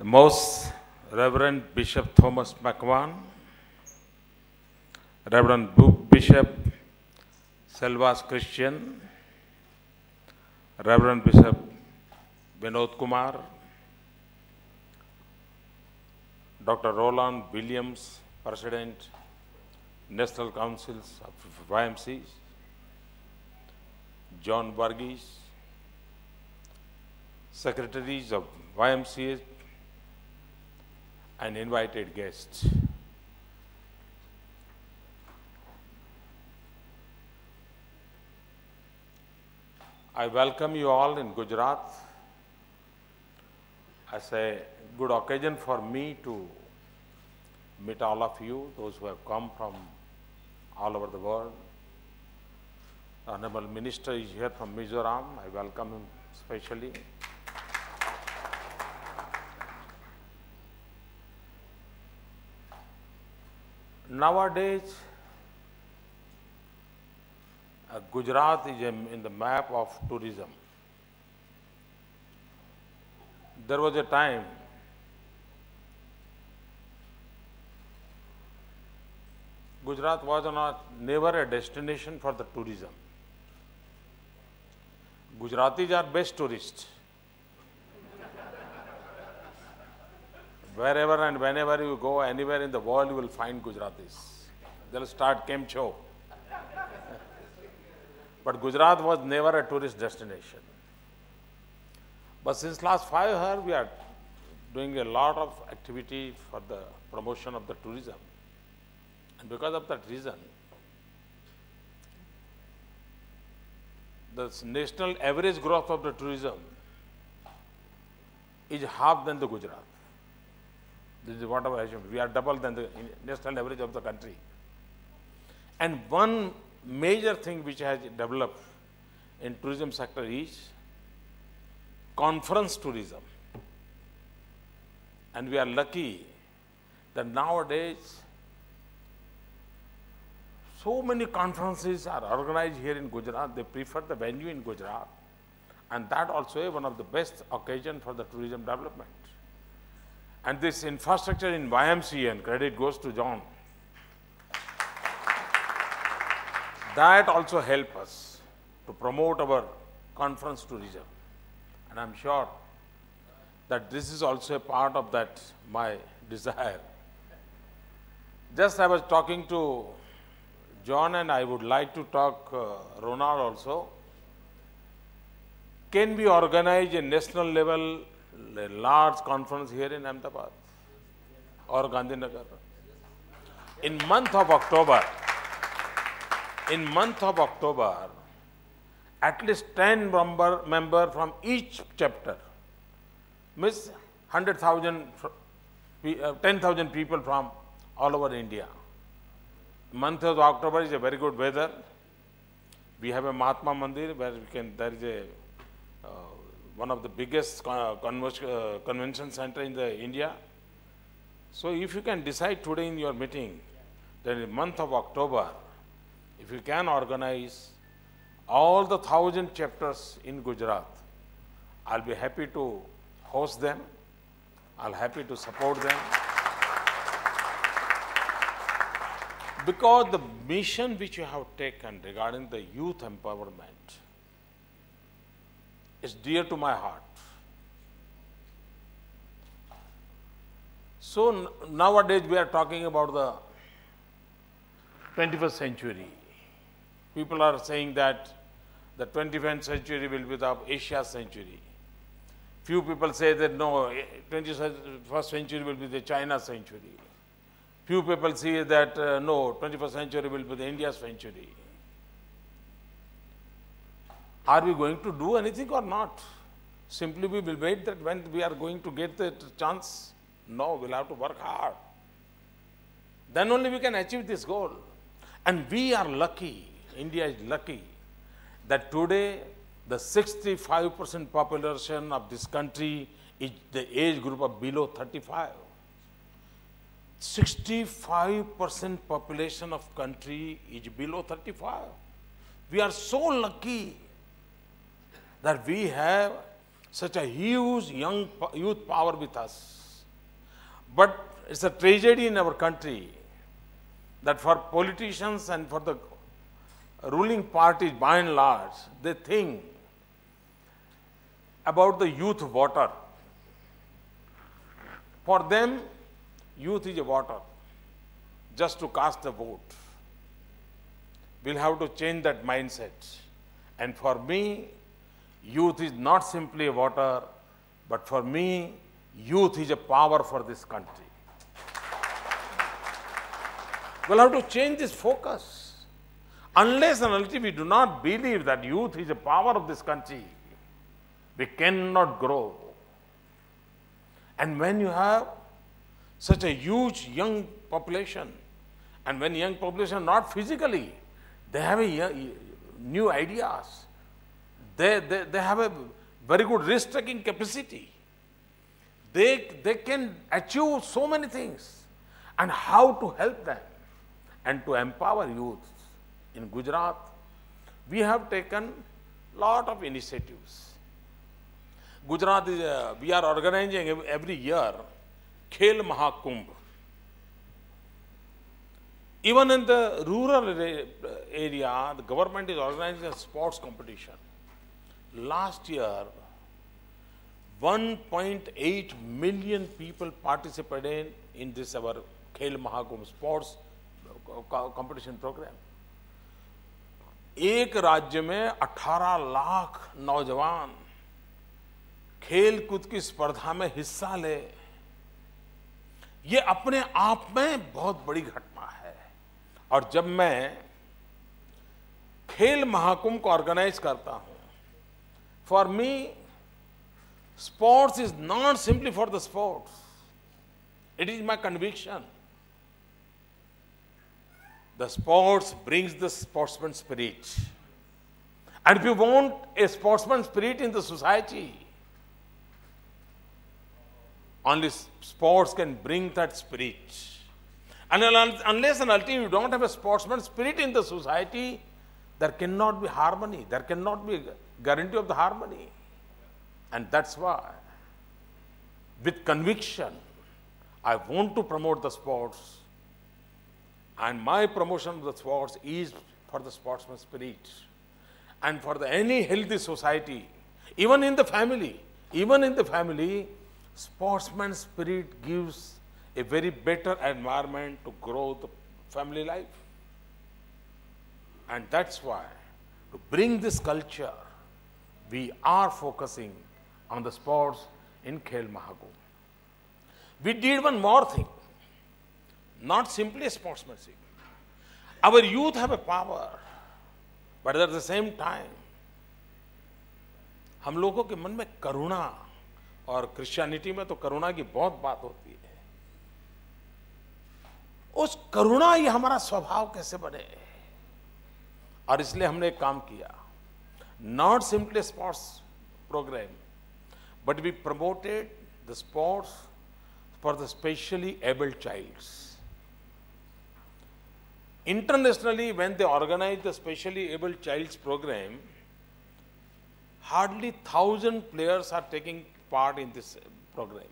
Most Reverend Bishop Thomas McMahon, Reverend Bishop Selvas Christian, Reverend Bishop Vinod Kumar, Dr. Roland Williams, President, National Councils of YMCs, John Varghese, Secretaries of YMCA, and invited guests. I welcome you all in Gujarat as a good occasion for me to meet all of you, those who have come from all over the world. The Honorable Minister is here from Mizoram. I welcome him specially. Nowadays, Gujarat is in the map of tourism. There was a time Gujarat was never a destination for the tourism. Gujaratis are best tourists. Wherever and whenever you go, anywhere in the world, you will find Gujaratis. They'll start Kem Cho. But Gujarat was never a tourist destination. But since last 5 years, we are doing a lot of activity for the promotion of the tourism. And because of that reason, the national average growth of the tourism is half than the Gujarat. This is what I assume. We are double than the national average of the country. And one major thing which has developed in tourism sector is conference tourism. And we are lucky that nowadays so many conferences are organized here in Gujarat. They prefer the venue in Gujarat. And that also is one of the best occasions for the tourism development. And this infrastructure in YMCA, and credit goes to John, that also helps us to promote our conference tourism. And I'm sure that this is also a part of that, my desire. Just I was talking to John, and I would like to talk Ronald also. Can we organize a national level, a large conference here in Ahmedabad or Gandhinagar? In month of October, at least 10 member from each chapter, means 100,000, 10,000 people from all over India. Month of October is a very good weather. We have a Mahatma Mandir where there is a one of the biggest convention center in the India. So if you can decide today in your meeting that in the month of October, if you can organize all the 1,000 chapters in Gujarat, I'll be happy to host them. I'll happy to support them. Because the mission which you have taken regarding the youth empowerment is dear to my heart. So nowadays we are talking about the 21st century. People are saying that the 21st century will be the Asia's century. Few people say that no, 21st century will be the China's century. Few people see that no, 21st century will be the India's century. Are we going to do anything or not? Simply we will wait that when we are going to get the chance? No, we'll have to work hard. Then only we can achieve this goal. And we are lucky, India is lucky, that today the 65% population of this country is the age group of below 35. 65% population of country is below 35. We are so lucky that we have such a huge youth power with us. But it's a tragedy in our country that for politicians and for the ruling parties, by and large, they think about the youth voter. For them, youth is a voter, just to cast a vote. We'll have to change that mindset. And for me, youth is not simply a voter, but for me, youth is a power for this country. We'll have to change this focus. Unless and until we do not believe that youth is a power of this country, we cannot grow. And when you have such a huge young population, and when young population, not physically, they have new ideas. They have a very good risk-taking capacity. They can achieve so many things. And how to help them and to empower youth. In Gujarat, we have taken a lot of initiatives. Gujarat we are organizing every year Khel Mahakumbh. Even in the rural area, the government is organizing a sports competition. Last year, 1.8 million people participated in this our Khel Mahakumbh sports competition program. एक राज्य में 18 लाख नौजवान खेल कूद की स्पर्धा में हिस्सा ले, ये अपने आप में बहुत बड़ी घटना है। और जब मैं खेल महाकुंभ को ऑर्गेनाइज करता हूं, for me sports is not simply for the sports, it is my conviction. The sports brings the sportsman spirit. And if you want a sportsman spirit in the society, only sports can bring that spirit. And unless and until you don't have a sportsman spirit in the society, there cannot be harmony. There cannot be a guarantee of the harmony. And that's why, with conviction, I want to promote the sports. And my promotion of the sports is for the sportsman spirit. And for any healthy society, even in the family, sportsman spirit gives a very better environment to grow the family life. And that's why, to bring this culture, we are focusing on the sports in Khel Mahakumbh. We did one more thing. Not simply sportsmanship. Our youth have a power, but at the same time, हम लोगों के मन में करुणा, और Christianity में तो करुणा की बहुत बात होती है। उस करुणा ये हमारा स्वभाव कैसे बने, और इसलिए हमने एक काम किया। Not simply sports program, but we promoted the sports for the specially able childs. Internationally, when they organize the specially able child's program, hardly 1,000 players are taking part in this program.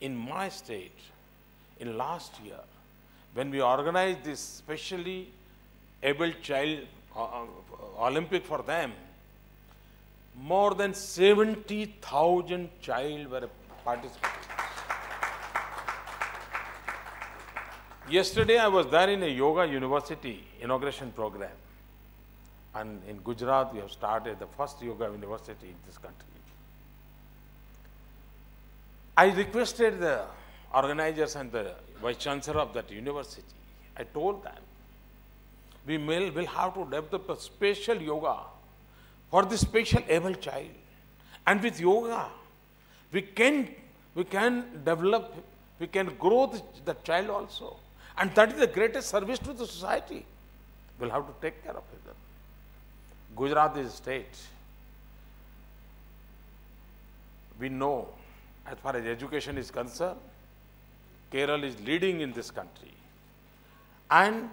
In my state, in last year, when we organized this specially able child Olympic for them, more than 70,000 children were participating. Yesterday, I was there in a yoga university inauguration program. And in Gujarat, we have started the first yoga university in this country. I requested the organizers and the vice chancellor of that university. I told them, we will have to develop a special yoga for the special able child. And with yoga, we can develop, we can grow the child also. And that is the greatest service to the society. We'll have to take care of it. Gujarat is a state. We know, as far as education is concerned, Kerala is leading in this country. And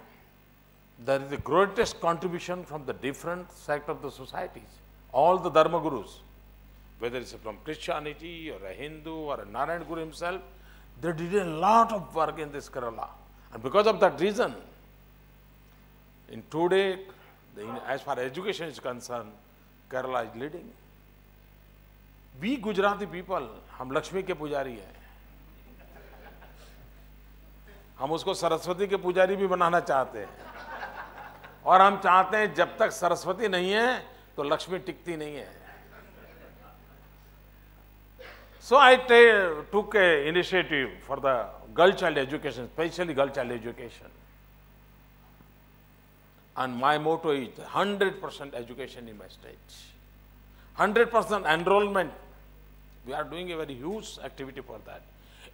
there is the greatest contribution from the different sects of the societies. All the Dharma Gurus, whether it's from Christianity or a Hindu or a Narayan Guru himself, They did a lot of work in this Kerala. And because of that reason, in today, as far as education is concerned, Kerala is leading. We Gujarati people, हम लक्ष्मी के पुजारी हैं. हम उसको सरस्वती के पुजारी भी बनाना चाहते हैं. और हम चाहते हैं जब तक सरस्वती नहीं है, तो लक्ष्मी टिकती नहीं है. So I took an initiative for the girl child education, especially girl child education. And my motto is 100% education in my state. 100% enrollment. We are doing a very huge activity for that.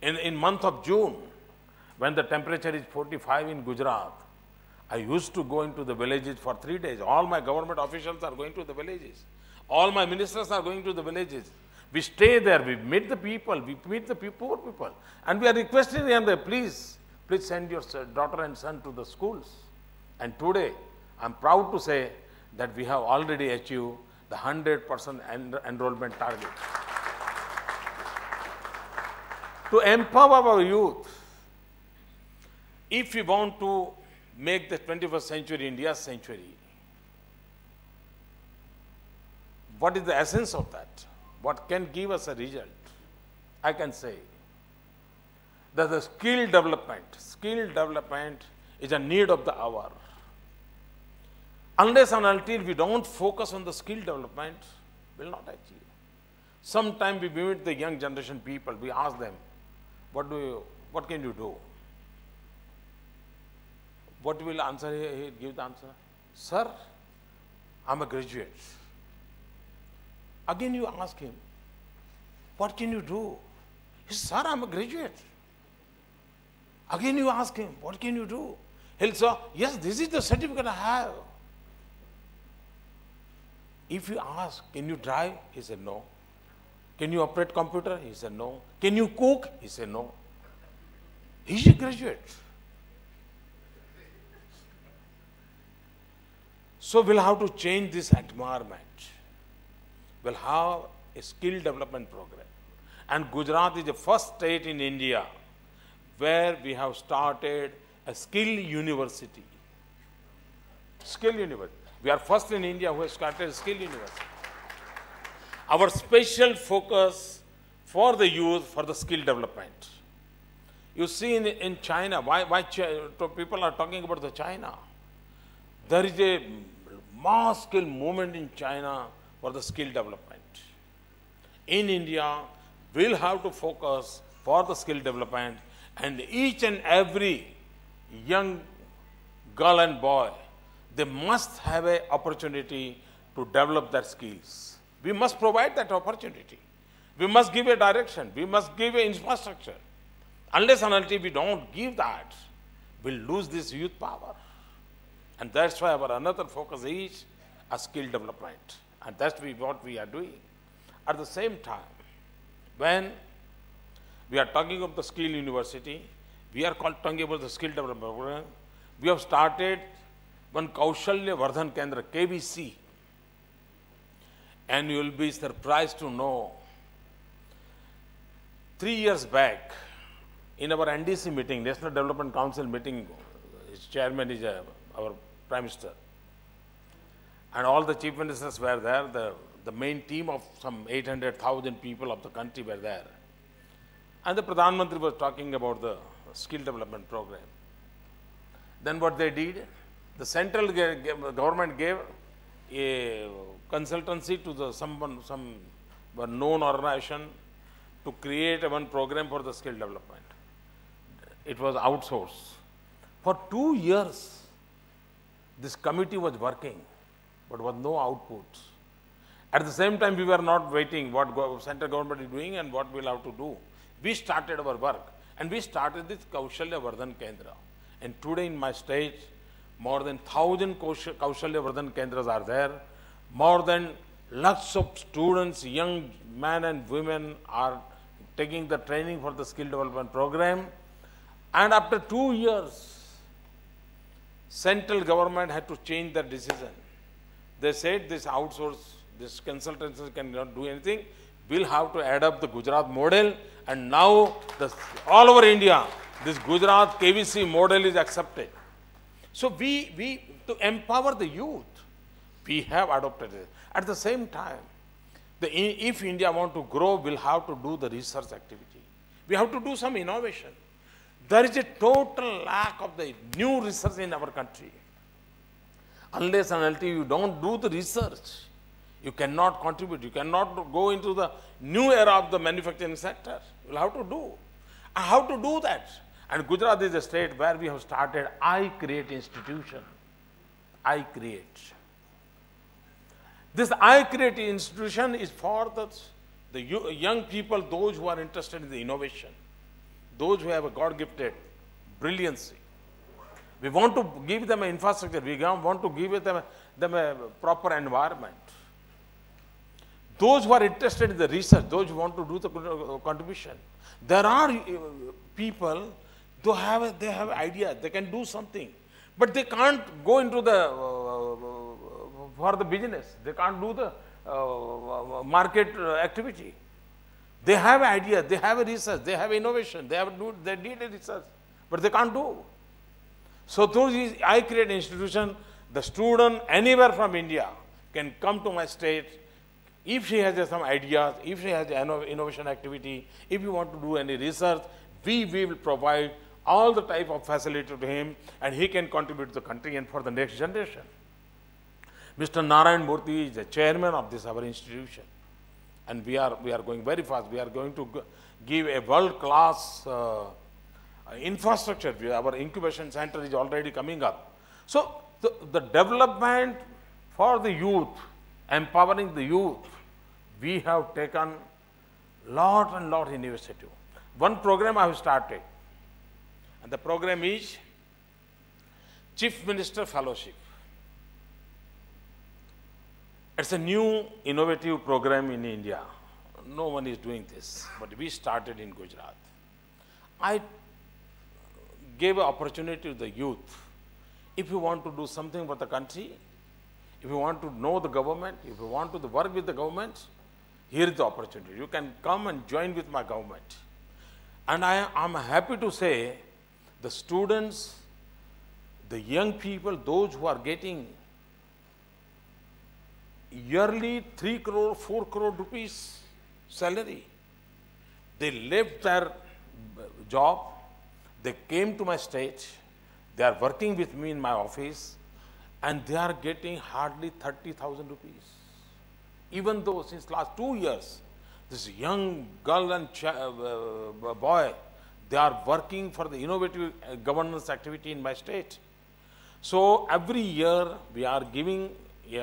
In month of June, when the temperature is 45 in Gujarat, I used to go into the villages for 3 days. All my government officials are going to the villages. All my ministers are going to the villages. We stay there, we meet the people, we meet the poor people. And we are requesting them, please send your daughter and son to the schools. And today, I'm proud to say that we have already achieved the 100% enrollment target. To empower our youth, if we want to make the 21st century India's century, what is the essence of that? What can give us a result? I can say that the skill development is a need of the hour. Unless and until we don't focus on the skill development, we will not achieve. Sometimes we meet the young generation people, we ask them, what can you do? What will answer? He give the answer. Sir, I'm a graduate. Again you ask him, what can you do? He says, sir, I'm a graduate. Again you ask him, what can you do? He'll say, yes, this is the certificate I have. If you ask, can you drive? He said, no. Can you operate computer? He said, no. Can you cook? He said, no. He's a graduate. So we'll have to change this environment. We'll have a skill development program. And Gujarat is the first state in India where we have started a skill university. Skill university. We are first in India who has started a skill university. Our special focus for the youth for the skill development. You see in China, why people are talking about the China? There is a mass skill movement in China for the skill development. In India, we'll have to focus for the skill development, and each and every young girl and boy, they must have an opportunity to develop their skills. We must provide that opportunity. We must give a direction. We must give an infrastructure. Unless and until we don't give that, we'll lose this youth power. And that's why our another focus is a skill development. And that's what we are doing. At the same time, when we are talking of the skill university, we are talking about the skill development program. We have started one Kaushalya Vardhan Kendra, KVC. And you will be surprised to know, 3 years back, in our NDC meeting, National Development Council meeting, its chairman is our Prime Minister. And all the chief ministers were there. The main team of some 800,000 people of the country were there. And the Pradhan Mantri was talking about the skill development program. Then what they did, the central government gave a consultancy to some known organization to create one program for the skill development. It was outsourced. For 2 years, this committee was working, but was no output. At the same time, we were not waiting what central government is doing and what we'll have to do. We started our work, and we started this Kaushalya Vardhan Kendra. And today in my state, more than 1,000 Kaushalya Vardhan Kendras are there. More than lots of students, young men and women are taking the training for the skill development program. And after 2 years, central government had to change their decision. They said this outsource, this consultancy cannot do anything. We'll have to adopt the Gujarat model, and now all over India, this Gujarat KVC model is accepted. So we to empower the youth, we have adopted it. At the same time, if India want to grow, we'll have to do the research activity. We have to do some innovation. There is a total lack of the new research in our country. Unless and until you don't do the research, you cannot contribute. You cannot go into the new era of the manufacturing sector. You'll have to do. And how to do that? And Gujarat is a state where we have started iCreate institution. iCreate. This iCreate institution is for the young people, those who are interested in the innovation, those who have a God-gifted brilliancy. We want to give them an infrastructure. We want to give them a proper environment. Those who are interested in the research, those who want to do the contribution. There are people, they have ideas, they can do something, but they can't go into for the business. They can't do the market activity. They have ideas, they have a research, they have innovation, they need a research, but they can't do. So through this iCreate institution, the student anywhere from India can come to my state. If she has some ideas, if she has an innovation activity, if you want to do any research, we will provide all the type of facility to him, and he can contribute to the country and for the next generation. Mr. Narayan Murthy is the chairman of this our institution, and we are going very fast. We are going to give a world-class infrastructure. Our incubation center is already coming up. So the development for the youth, empowering the youth, we have taken lot and lot initiative. One program I have started, and the program is Chief Minister Fellowship. It's a new innovative program in India. No one is doing this, but we started in Gujarat. I gave an opportunity to the youth. If you want to do something for the country, if you want to know the government, if you want to work with the government, here is the opportunity. You can come and join with my government. And I am happy to say the students, the young people, those who are getting yearly 3 crore, 4 crore rupees salary, they left their job, they came to my state, they are working with me in my office, and they are getting hardly 30,000 rupees. Even though since last 2 years, this young girl and boy, they are working for the innovative governance activity in my state. So every year we are giving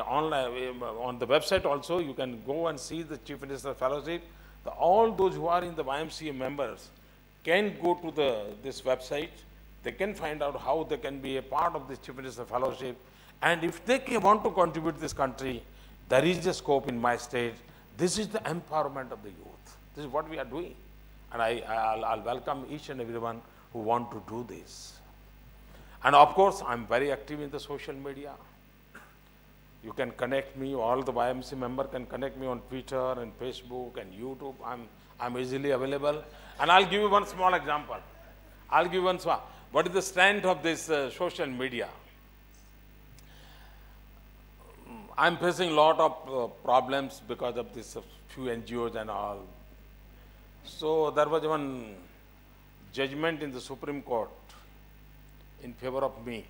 online, on the website also, you can go and see the Chief Minister Fellowship. All those who are in the YMCA members can go to this website. They can find out how they can be a part of this Chief Minister Fellowship. And if they want to contribute to this country, there is a scope in my state. This is the empowerment of the youth. This is what we are doing. And I'll welcome each and everyone who want to do this. And of course, I'm very active in the social media. You can connect me, all the YMC member can connect me on Twitter and Facebook and YouTube. I'm easily available. And I'll give you one small example. What is the strength of this social media? I'm facing a lot of problems because of this few NGOs and all. So there was one judgment in the Supreme Court in favor of me.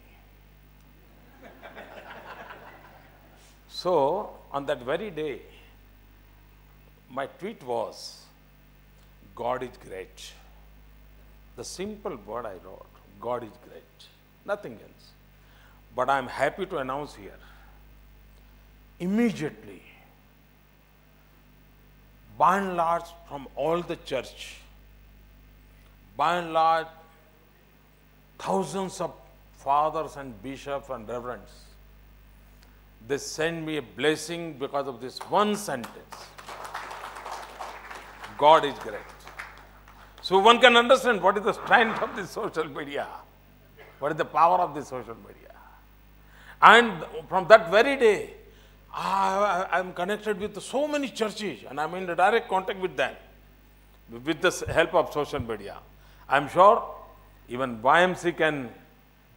So on that very day, my tweet was, God is great. The simple word I wrote, God is great, nothing else. But I'm happy to announce here, immediately, by and large from all the church, by and large, thousands of fathers and bishops and reverends, they send me a blessing because of this one sentence. God is great. So one can understand what is the strength of this social media, what is the power of this social media. And from that very day, I'm connected with so many churches and I'm in direct contact with them with the help of social media. I'm sure even YMC can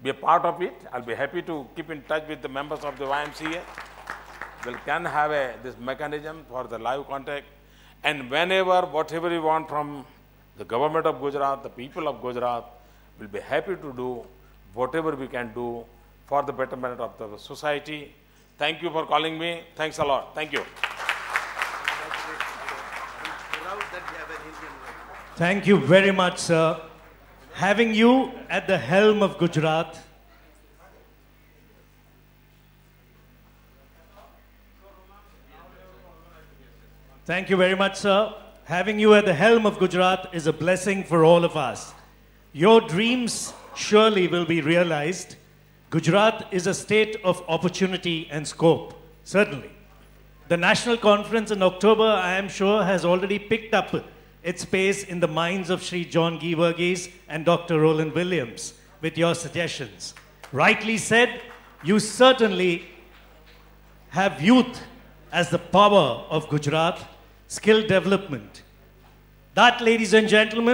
be a part of it. I'll be happy to keep in touch with the members of the YMCA. We can have this mechanism for the live contact, and whenever, whatever you want from the government of Gujarat, the people of Gujarat, will be happy to do whatever we can do for the betterment of the society. Thank you for calling me. Thanks a lot. Thank you. Thank you very much, sir. Having you at the helm of Gujarat, thank you very much, sir. Having you at the helm of Gujarat is a blessing for all of us. Your dreams surely will be realized. Gujarat is a state of opportunity and scope, certainly. The national conference in October, I am sure, has already picked up its pace in the minds of Sri John Geevarghese and Dr. Roland Williams with your suggestions. Rightly said, you certainly have youth as the power of Gujarat, skill development. That, ladies and gentlemen,